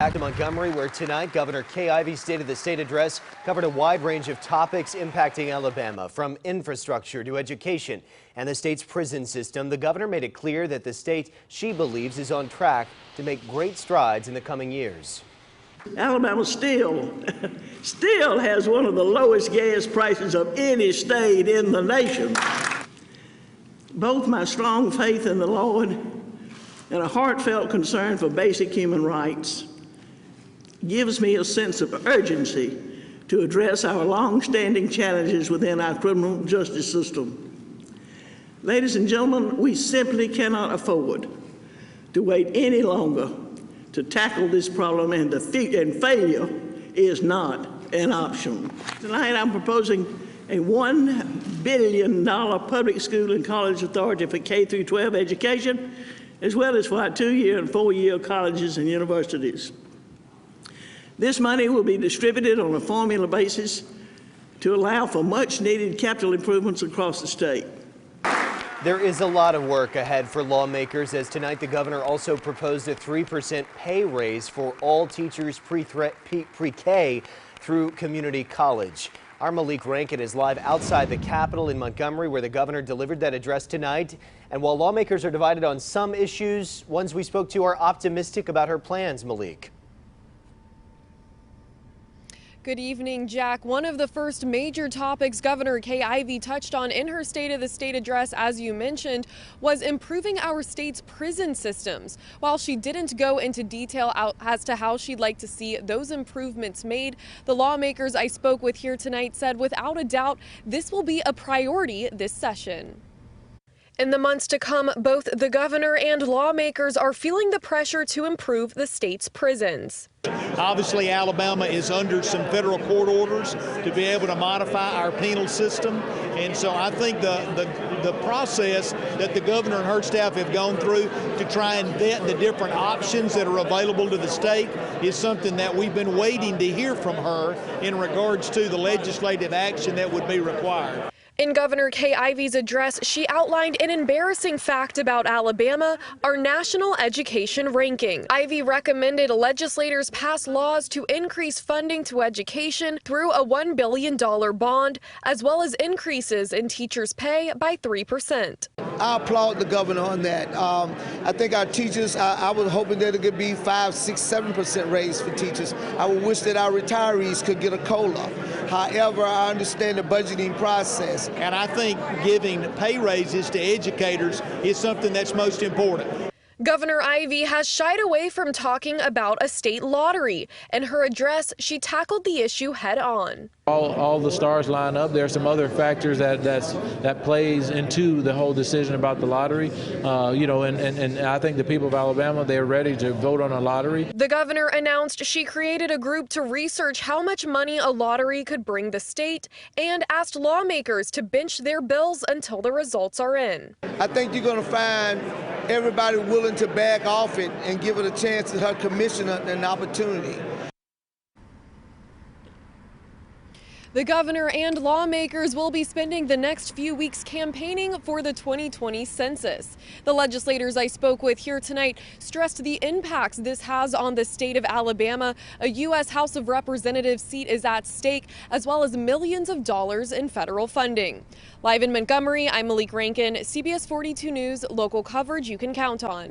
Back to Montgomery, where tonight Governor Ivey's State of the State address covered a wide range of topics impacting Alabama, from infrastructure to education and the state's prison system. The governor made it clear that the state, she believes, is on track to make great strides in the coming years. Alabama still has one of the lowest gas prices of any state in the nation. Both my strong faith in the Lord and a heartfelt concern for basic human rights gives me a sense of urgency to address our long-standing challenges within our criminal justice system. Ladies and gentlemen, we simply cannot afford to wait any longer to tackle this problem, and failure is not an option. Tonight I'm proposing a $1 billion public school and college authority for K through 12 education, as well as for our 2-year and 4-year colleges and universities. This money will be distributed on a formula basis to allow for much-needed capital improvements across the state. There is a lot of work ahead for lawmakers, as tonight the governor also proposed a 3% pay raise for all teachers pre-K through community college. Our MALIQUE RANKIN is live outside the Capitol in Montgomery, where the governor delivered that address tonight. And while lawmakers are divided on some issues, ones we spoke to are optimistic about her plans. MALIQUE. Good evening, Jack. One of the first major topics Governor Ivey touched on in her State of the State address, as you mentioned, was improving our state's prison systems. While she didn't go into detail as to how she'd like to see those improvements made, the lawmakers I spoke with here tonight said without a doubt this will be a priority this session. In the months to come, both the governor and lawmakers are feeling the pressure to improve the state's prisons. Obviously, Alabama is under some federal court orders to be able to modify our penal system. And so I think the process that the governor and her staff have gone through to try and vet the different options that are available to the state is something that we've been waiting to hear from her in regards to the legislative action that would be required. In Governor Ivey's address, she outlined an embarrassing fact about Alabama, our national education ranking. Ivey recommended legislators pass laws to increase funding to education through a $1 billion bond, as well as increases in teachers' pay by 3%. I applaud the governor on that. I think our teachers, I was hoping that it could be 5, 6, 7% raise for teachers. I would wish that our retirees could get a COLA. However, I understand the budgeting process. And I think giving pay raises to educators is something that's most important. Governor Ivey has shied away from talking about a state lottery. In her address, she tackled the issue head on. All the stars line up. There are some other factors that plays into the whole decision about the lottery. And I think the people of Alabama, they're ready to vote on a lottery. The governor announced she created a group to research how much money a lottery could bring the state and asked lawmakers to bench their bills until the results are in. I think you're going to find everybody willing to back off it and give it a chance to her commissioner an opportunity. The governor and lawmakers will be spending the next few weeks campaigning for the 2020 census. The legislators I spoke with here tonight stressed the impacts this has on the state of Alabama. A U.S. House of Representatives seat is at stake, as well as millions of dollars in federal funding. Live in Montgomery, I'm MALIQUE RANKIN, CBS 42 News, local coverage you can count on.